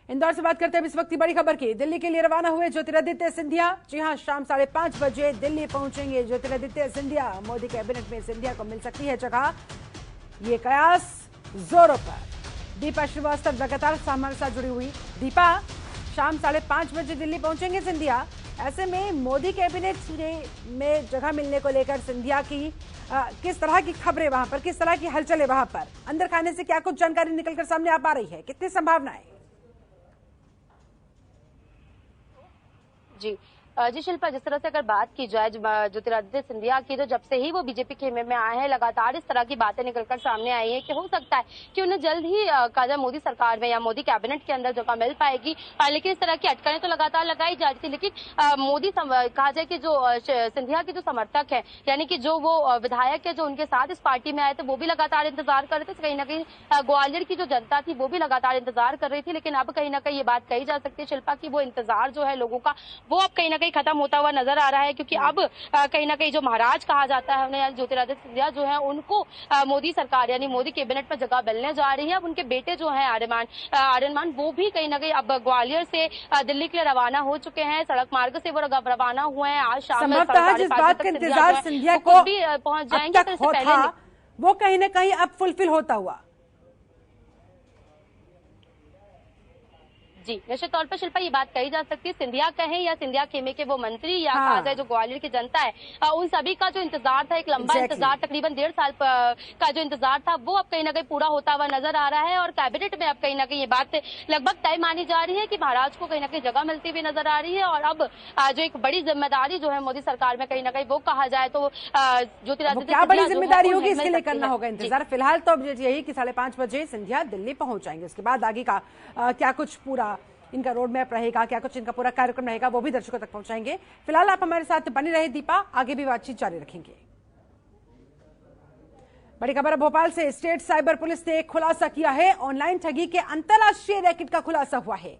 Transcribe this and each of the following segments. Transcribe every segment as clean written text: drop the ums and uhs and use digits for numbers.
इंदौर से बात करते हैं इस वक्त की बड़ी खबर की। दिल्ली के लिए रवाना हुए ज्योतिरादित्य सिंधिया। जी हां, शाम 5:30 बजे दिल्ली पहुंचेंगे ज्योतिरादित्य सिंधिया। मोदी कैबिनेट में सिंधिया को मिल सकती है जगह, ये कयास जोरों पर। दीपा श्रीवास्तव लगातार हमारे साथ जुड़ी हुई। दीपा, शाम 5:30 बजे दिल्ली पहुंचेंगे सिंधिया। ऐसे में मोदी कैबिनेट में जगह मिलने को लेकर सिंधिया की किस तरह की खबरें वहां पर, किस तरह की हलचल है वहां पर, अंदर खाने से क्या कुछ जानकारी निकलकर सामने आ पा रही है, कितनी संभावनाएं? जी शिल्पा, जिस तरह से अगर बात की जाए ज्योतिरादित्य सिंधिया की, तो जब से ही वो बीजेपी खेमे में आए हैं लगातार इस तरह की बातें निकलकर सामने आई हैं कि हो सकता है कि उन्हें जल्द ही काजा मोदी सरकार में या मोदी कैबिनेट के अंदर जगह मिल पाएगी। लेकिन इस तरह की अटकलें तो लगातार लगाई जा रही थी। लेकिन मोदी कहा जाए कि जो सिंधिया के जो समर्थक है, यानी कि जो वो विधायक है जो उनके साथ इस पार्टी में आए थे, वो भी लगातार इंतजार कर रहे थे। कहीं ना कहीं ग्वालियर की जो जनता थी वो भी लगातार इंतजार कर रही थी। लेकिन अब कहीं ना कहीं ये बात कही जा सकती है शिल्पा की वो इंतजार जो है लोगों का, वो अब कहीं ना कहीं खत्म होता हुआ नजर आ रहा है। क्योंकि अब कहीं ना कहीं जो महाराज कहा जाता है उन्हें, ज्योतिरादित्य सिंधिया जो है उनको मोदी सरकार यानी मोदी कैबिनेट में जगह मिलने जा रही है। अब उनके बेटे जो है आर्यमान वो भी कहीं ना कहीं अब ग्वालियर से दिल्ली के लिए रवाना हो चुके हैं। सड़क मार्ग से वो रवाना हुए हैं। आज शाम में जिस बात का इंतजार सिंधिया को भी पहुंच जाएंगे, तो इससे पहले वो कहीं ना कहीं अब फुलफिल होता हुआ। जी, निश्चित तौर पर शिल्पा ये बात कही जा सकती है, सिंधिया कहें या सिंधिया खेमे के वो मंत्री या कहा जाए जो ग्वालियर की जनता है, उन सभी का जो इंतजार था, एक लंबा इंतजार, तकरीबन 1.5 साल का जो इंतजार था, वो अब कहीं ना कहीं पूरा होता हुआ नजर आ रहा है। और कैबिनेट में अब कहीं ना कहीं ये बात लगभग तय मानी जा रही है कि महाराज को कहीं ना कहीं जगह मिलती हुई नजर आ रही है। और अब जो एक बड़ी जिम्मेदारी जो है मोदी सरकार में कहीं ना कहीं वो कहा जाए तो ज्योतिरादित्य क्या बड़ी जिम्मेदारी होगी, इसके लिए करना होगा इंतजार। फिलहाल तो अब यही कि 5:30 बजे सिंधिया दिल्ली पहुंच जाएंगे। उसके बाद आगे का क्या कुछ पूरा इनका रोड मैप रहेगा, क्या कुछ इनका पूरा कार्यक्रम रहेगा, वो भी दर्शकों तक पहुंचाएंगे। फिलहाल आप हमारे साथ बनी रहे दीपा, आगे भी बातचीत जारी रखेंगे। बड़ी खबर है भोपाल से। स्टेट साइबर पुलिस ने एक खुलासा किया है। ऑनलाइन ठगी के अंतरराष्ट्रीय रैकेट का खुलासा हुआ है।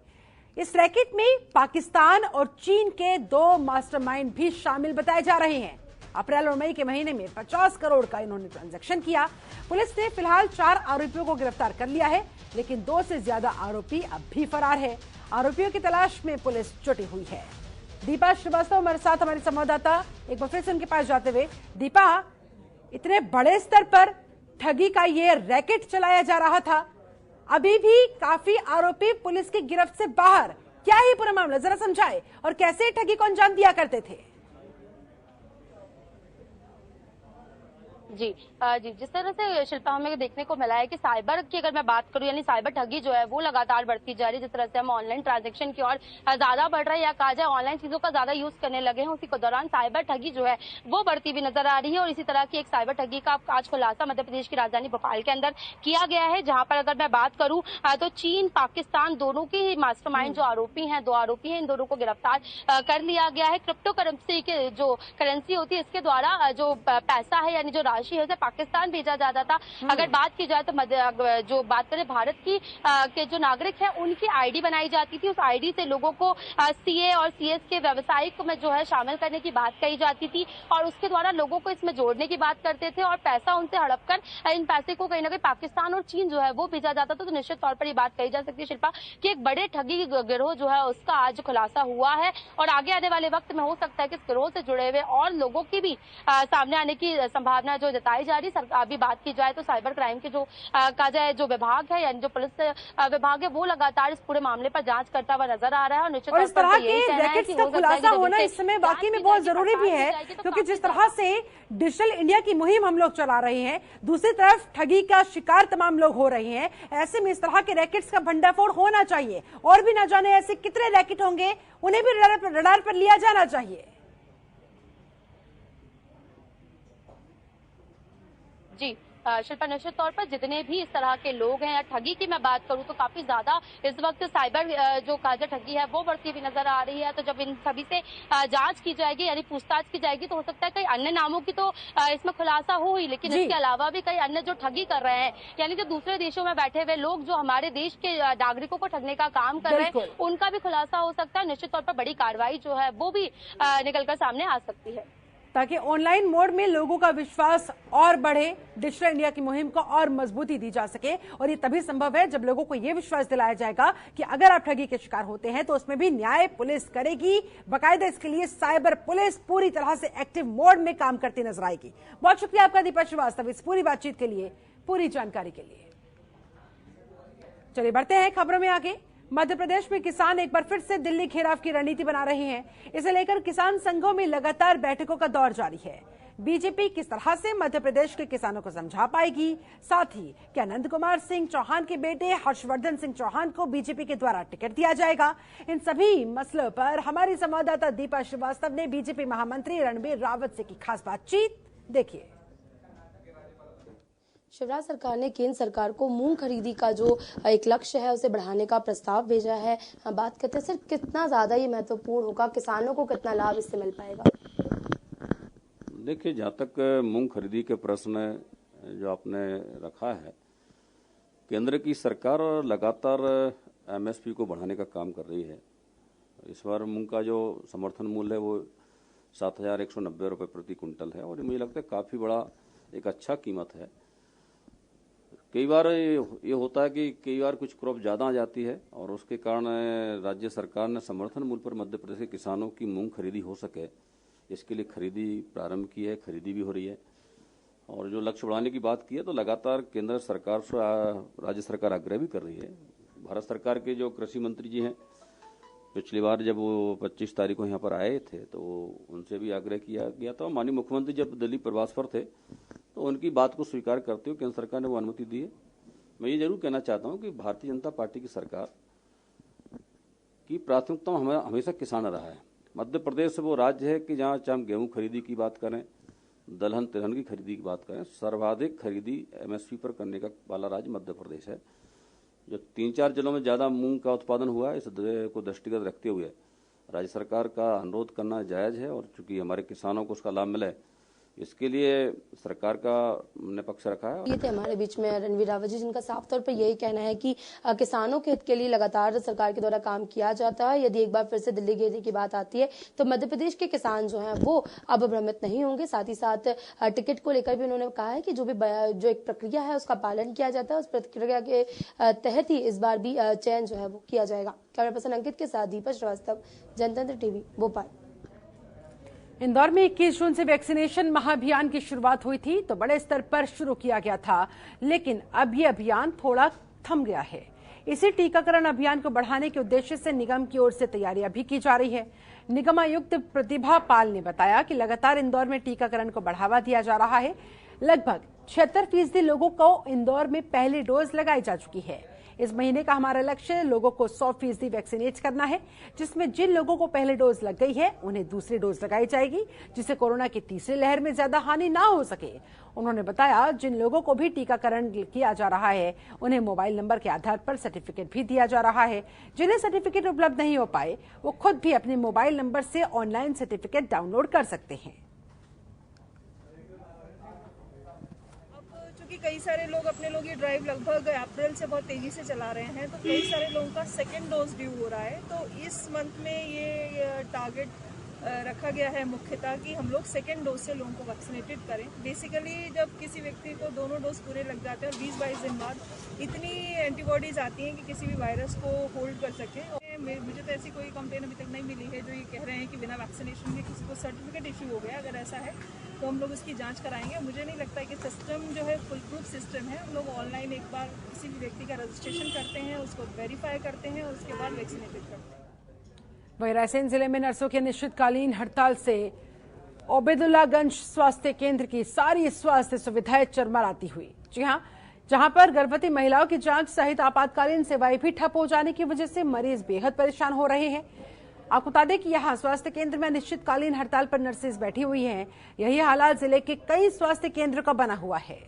इस रैकेट में पाकिस्तान और चीन के 2 मास्टरमाइंड भी शामिल बताए जा रहे हैं। अप्रैल और मई के महीने में 50 करोड़ का इन्होंने ट्रांजैक्शन किया। पुलिस ने फिलहाल 4 आरोपियों को गिरफ्तार कर लिया है, लेकिन 2 से ज्यादा आरोपी अब भी फरार है। आरोपियों की तलाश में पुलिस जुटी हुई है। दीपा श्रीवास्तव हमारे साथ, हमारी संवाददाता, एक बार फिर से उनके पास जाते हुए। दीपा, इतने बड़े स्तर पर ठगी का ये रैकेट चलाया जा रहा था, अभी भी काफी आरोपी पुलिस की गिरफ्त से बाहर, क्या है पूरा मामला, जरा समझाए, और कैसे ठगी को अंजाम दिया करते थे? जी जिस तरह से शिल्पा हमें देखने को मिला है कि साइबर की अगर मैं बात करूं, यानी साइबर ठगी जो है वो लगातार बढ़ती जा रही है। जिस तरह से हम ऑनलाइन ट्रांजैक्शन की और ज्यादा बढ़ रहा है, या कहा जाए ऑनलाइन चीजों का ज्यादा यूज करने लगे हैं, उसी के दौरान साइबर ठगी जो है वो बढ़ती हुई नजर आ रही है। और इसी तरह की एक साइबर ठगी का आज खुलासा मध्य प्रदेश की राजधानी भोपाल के अंदर किया गया है, जहां पर अगर मैं बात करूं तो चीन पाकिस्तान दोनों के मास्टरमाइंड जो आरोपी हैं, 2 आरोपी हैं, इन दोनों को गिरफ्तार कर लिया गया है। क्रिप्टो करेंसी के जो करेंसी होती है, इसके द्वारा जो पैसा है यानी जो राशि है पाकिस्तान भेजा जाता था। अगर बात की जाए तो जो बात करें भारत की के जो नागरिक हैं उनकी आईडी बनाई जाती थी। उस आईडी से लोगों को सीए और सीएस के व्यवसायिक में जो है शामिल करने की बात कही जाती थी, और उसके द्वारा लोगों को इसमें जोड़ने की बात करते थे और पैसा उनसे हड़प कर इन पैसे को कहीं ना कहीं पाकिस्तान और चीन जो है वो भेजा जाता था। तो निश्चित तौर पर ये बात कही जा सकती है शिल्पा कि एक बड़े ठगी गिरोह जो है उसका आज खुलासा हुआ है, और आगे आने वाले वक्त में हो सकता है कि इस गिरोह से जुड़े हुए और लोगों की भी सामने आने की संभावना जो जताई जा रही। अभी बात की जाए तो साइबर क्राइम के जो कहा जाए जो विभाग है यानी जो पुलिस विभाग है वो लगातार इस पूरे मामले पर जांच करता हुआ नजर आ रहा है। और निश्चित इस तरह के रैकेट्स का खुलासा होना इस समय वाकई में बहुत जरूरी भी है, क्योंकि जिस तरह से डिजिटल इंडिया की मुहिम हम लोग चला रहे हैं, दूसरी तरफ ठगी का शिकार तमाम लोग हो रहे हैं। ऐसे में इस तरह के रैकेट्स का भंडाफोड़ होना चाहिए, और भी ना जाने ऐसे कितने रैकेट होंगे, उन्हें भी रडार पर लिया जाना चाहिए। जी शिल्पा, निश्चित तौर पर जितने भी इस तरह के लोग हैं, या ठगी की मैं बात करूं तो काफी ज्यादा इस वक्त साइबर जो काजा ठगी है वो बढ़ती हुई नजर आ रही है। तो जब इन सभी से जांच की जाएगी यानी पूछताछ की जाएगी, तो हो सकता है कई अन्य नामों की तो इसमें खुलासा हो ही, लेकिन इसके अलावा भी कई अन्य जो ठगी कर रहे हैं, यानी जो दूसरे देशों में बैठे हुए लोग जो हमारे देश के नागरिकों को ठगने का काम कर रहे हैं, उनका भी खुलासा हो सकता है। निश्चित तौर पर बड़ी कार्रवाई जो है वो भी निकलकर सामने आ सकती है। ताकि ऑनलाइन मोड में लोगों का विश्वास और बढ़े, डिजिटल इंडिया की मुहिम को और मजबूती दी जा सके। और ये तभी संभव है जब लोगों को यह विश्वास दिलाया जाएगा कि अगर आप ठगी के शिकार होते हैं तो उसमें भी न्याय पुलिस करेगी। बाकायदा इसके लिए साइबर पुलिस पूरी तरह से एक्टिव मोड में काम करती नजर आएगी। बहुत शुक्रिया आपका दीपक श्रीवास्तव इस पूरी बातचीत के लिए, पूरी जानकारी के लिए। चलिए बढ़ते हैं खबरों में आगे। मध्य प्रदेश में किसान एक बार फिर से दिल्ली घेराव की रणनीति बना रहे हैं। इसे लेकर किसान संघों में लगातार बैठकों का दौर जारी है। बीजेपी किस तरह से मध्य प्रदेश के किसानों को समझा पाएगी, साथ ही क्या नंद कुमार सिंह चौहान के बेटे हर्षवर्धन सिंह चौहान को बीजेपी के द्वारा टिकट दिया जाएगा, इन सभी मसलों पर हमारी संवाददाता दीपा श्रीवास्तव ने बीजेपी महामंत्री रणबीर रावत से की खास बातचीत। देखिए। शिवराज सरकार ने केंद्र सरकार को मूंग खरीदी का जो एक लक्ष्य है उसे बढ़ाने का प्रस्ताव भेजा है। हम बात करते हैं सर, कितना ज्यादा ये महत्वपूर्ण होगा, किसानों को कितना लाभ इससे मिल पाएगा? देखिए, जहाँ तक मूंग खरीदी के प्रश्न जो आपने रखा है, केंद्र की सरकार लगातार एमएसपी को बढ़ाने का काम कर रही है। इस बार मूंग का जो समर्थन मूल्य है वो 7,190 रुपये प्रति कुंटल है और मुझे लगता है काफ़ी बड़ा एक अच्छा कीमत है। कई बार ये होता है कि कई बार कुछ क्रॉप ज़्यादा आ जाती है और उसके कारण राज्य सरकार ने समर्थन मूल्य पर मध्य प्रदेश के किसानों की मूंग खरीदी हो सके, इसके लिए खरीदी प्रारंभ की है, खरीदी भी हो रही है। और जो लक्ष्य बढ़ाने की बात की है तो लगातार केंद्र सरकार से राज्य सरकार आग्रह भी कर रही है। भारत सरकार के जो कृषि मंत्री जी हैं, पिछली बार जब वो 25 तारीख को यहाँ पर आए थे तो उनसे भी आग्रह किया गया था। माननीय मुख्यमंत्री जब दिल्ली प्रवास पर थे तो उनकी बात को स्वीकार करते हुए केंद्र सरकार ने वो अनुमति दी है। मैं ये जरूर कहना चाहता हूँ कि भारतीय जनता पार्टी की सरकार की प्राथमिकता हमेशा किसान रहा है। मध्य प्रदेश वो राज्य है कि जहाँ चाहे हम गेहूँ खरीदी की बात करें, दलहन तिलहन की खरीदी की बात करें, सर्वाधिक खरीदी एमएसपी पर करने का वाला राज्य मध्य प्रदेश है। जो 3-4 जिलों में ज़्यादा मूंग का उत्पादन हुआ है, इस को दृष्टिगत रखते हुए राज्य सरकार का अनुरोध करना जायज़ है। और चूंकि हमारे किसानों को उसका लाभ मिले, इसके लिए सरकार का हमने पक्ष रखा है। ये थे हमारे बीच में रणबीर रावत जी, जिनका साफ तौर पर यही कहना है कि किसानों के हित के लिए लगातार सरकार के द्वारा काम किया जाता है। यदि एक बार फिर से दिल्ली घेरने की बात आती है तो मध्य प्रदेश के किसान जो हैं वो अब भ्रमित नहीं होंगे। साथ ही साथ टिकट को लेकर भी उन्होंने कहा है कि जो एक प्रक्रिया है उसका पालन किया जाता है, उस प्रक्रिया के तहत ही इस बार भी चयन जो है वो किया जाएगा। कैमरा पर्सन अंकित के साथ दीपक श्रीवास्तव, जनतंत्र टीवी, भोपाल। इंदौर में 21 जून से वैक्सीनेशन महाअभियान की शुरुआत हुई थी तो बड़े स्तर पर शुरू किया गया था, लेकिन अब ये अभियान थोड़ा थम गया है। इसी टीकाकरण अभियान को बढ़ाने के उद्देश्य से निगम की ओर से तैयारियां भी की जा रही है। निगमायुक्त प्रतिभा पाल ने बताया कि लगातार इंदौर में टीकाकरण को बढ़ावा दिया जा रहा है। लगभग 76% लोगों को इंदौर में पहली डोज लगाई जा चुकी है। इस महीने का हमारा लक्ष्य लोगों को 100% वैक्सीनेट करना है, जिसमें जिन लोगों को पहले डोज लग गई है उन्हें दूसरी डोज लगाई जाएगी, जिससे कोरोना की तीसरी लहर में ज्यादा हानि ना हो सके। उन्होंने बताया जिन लोगों को भी टीकाकरण किया जा रहा है उन्हें मोबाइल नंबर के आधार पर सर्टिफिकेट भी दिया जा रहा है। जिन्हें सर्टिफिकेट उपलब्ध नहीं हो पाए वो खुद भी अपने मोबाइल नंबर से ऑनलाइन सर्टिफिकेट डाउनलोड कर सकते हैं। कि कई सारे लोग अपने लोग ये ड्राइव लगभग अप्रैल से बहुत तेजी से चला रहे हैं, तो कई सारे लोगों का सेकेंड डोज ड्यू हो रहा है। तो इस मंथ में ये टारगेट रखा गया है मुख्यतः कि हम लोग सेकेंड डोज से लोगों को वैक्सीनेटेड करें। बेसिकली जब किसी व्यक्ति को दोनों डोज पूरे लग जाते हैं और 20-22 दिन बाद इतनी एंटीबॉडीज आती हैं कि किसी भी वायरस को होल्ड कर सके। मुझे तो ऐसी कोई कंप्लेन अभी तक नहीं मिली है जो ये कह रहे हैं कि बिना वैक्सीनेशन के किसी को सर्टिफिकेट इशू हो गया। अगर ऐसा है तो हम लोग उसकी जांच कराएंगे। मुझे नहीं लगता है कि सिस्टम जो है फुल प्रूफ सिस्टम है। हम लोग ऑनलाइन एक बार किसी भी व्यक्ति का रजिस्ट्रेशन करते हैं, उसको वेरीफाई करते हैं और उसके बाद वैक्सीनेटेड करते हैं। वहीं रायसेन जिले में नर्सों की अनिश्चितकालीन हड़ताल से ओबेदुल्लागंज स्वास्थ्य केंद्र की सारी स्वास्थ्य सुविधाएं चरमराती हुई। जी हां, जहां पर गर्भवती महिलाओं की जांच सहित आपातकालीन सेवाएं भी ठप हो जाने की वजह से मरीज बेहद परेशान हो रहे हैं। आपको बता दें कि यहां स्वास्थ्य केंद्र में अनिश्चितकालीन हड़ताल पर नर्सेज बैठी हुई हैं। यही हालात जिले के कई स्वास्थ्य केंद्र का बना हुआ है।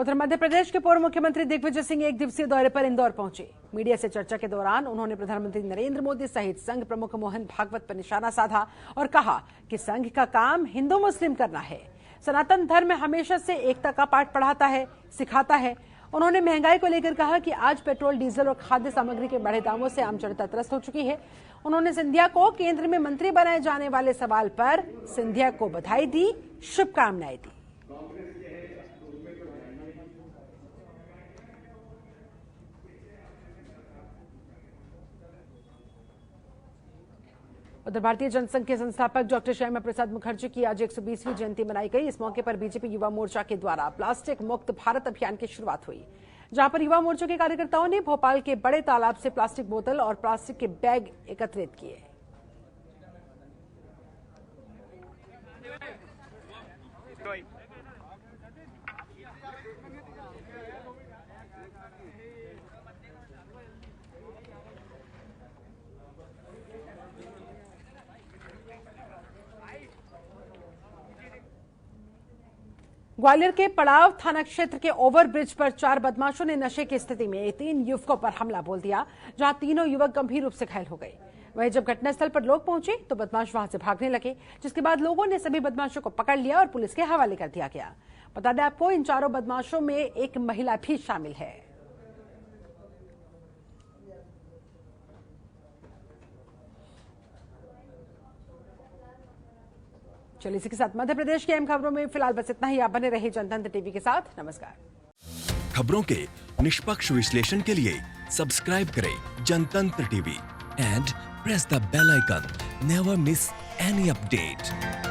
उधर मध्य प्रदेश के पूर्व मुख्यमंत्री दिग्विजय सिंह एक दिवसीय दौरे पर इंदौर पहुंचे। मीडिया से चर्चा के दौरान उन्होंने प्रधानमंत्री नरेंद्र मोदी सहित संघ प्रमुख मोहन भागवत पर निशाना साधा और कहा कि संघ का काम हिंदू मुस्लिम करना है। सनातन धर्म हमेशा से एकता का पाठ पढ़ाता है, सिखाता है। उन्होंने महंगाई को लेकर कहा कि आज पेट्रोल, डीजल और खाद्य सामग्री के बढ़े दामों से आम जनता त्रस्त हो चुकी है। उन्होंने सिंधिया को केंद्र में मंत्री बनाए जाने वाले सवाल पर सिंधिया को बधाई दी, शुभकामनाएं दी। उधर भारतीय जनसंघ के संस्थापक डॉक्टर श्यामा प्रसाद मुखर्जी की आज 120वीं जयंती मनाई गई। इस मौके पर बीजेपी युवा मोर्चा के द्वारा प्लास्टिक मुक्त भारत अभियान की शुरुआत हुई, जहां पर युवा मोर्चा के कार्यकर्ताओं ने भोपाल के बड़े तालाब से प्लास्टिक बोतल और प्लास्टिक के बैग एकत्रित किए। ग्वालियर के पड़ाव थाना क्षेत्र के ओवरब्रिज पर 4 बदमाशों ने नशे की स्थिति में 3 युवकों पर हमला बोल दिया, जहां तीनों युवक गंभीर रूप से घायल हो गए। वहीं जब घटनास्थल पर लोग पहुंचे तो बदमाश वहां से भागने लगे, जिसके बाद लोगों ने सभी बदमाशों को पकड़ लिया और पुलिस के हवाले कर दिया गया। बता दें आपको, इन चारों बदमाशों में एक महिला भी शामिल है। चलिए इसी के साथ मध्य प्रदेश की अहम खबरों में फिलहाल बस इतना ही। आप बने रहे जनतंत्र टीवी के साथ। नमस्कार। खबरों के निष्पक्ष विश्लेषण के लिए सब्सक्राइब करें Jantantra TV and press the bell icon. Never miss any update.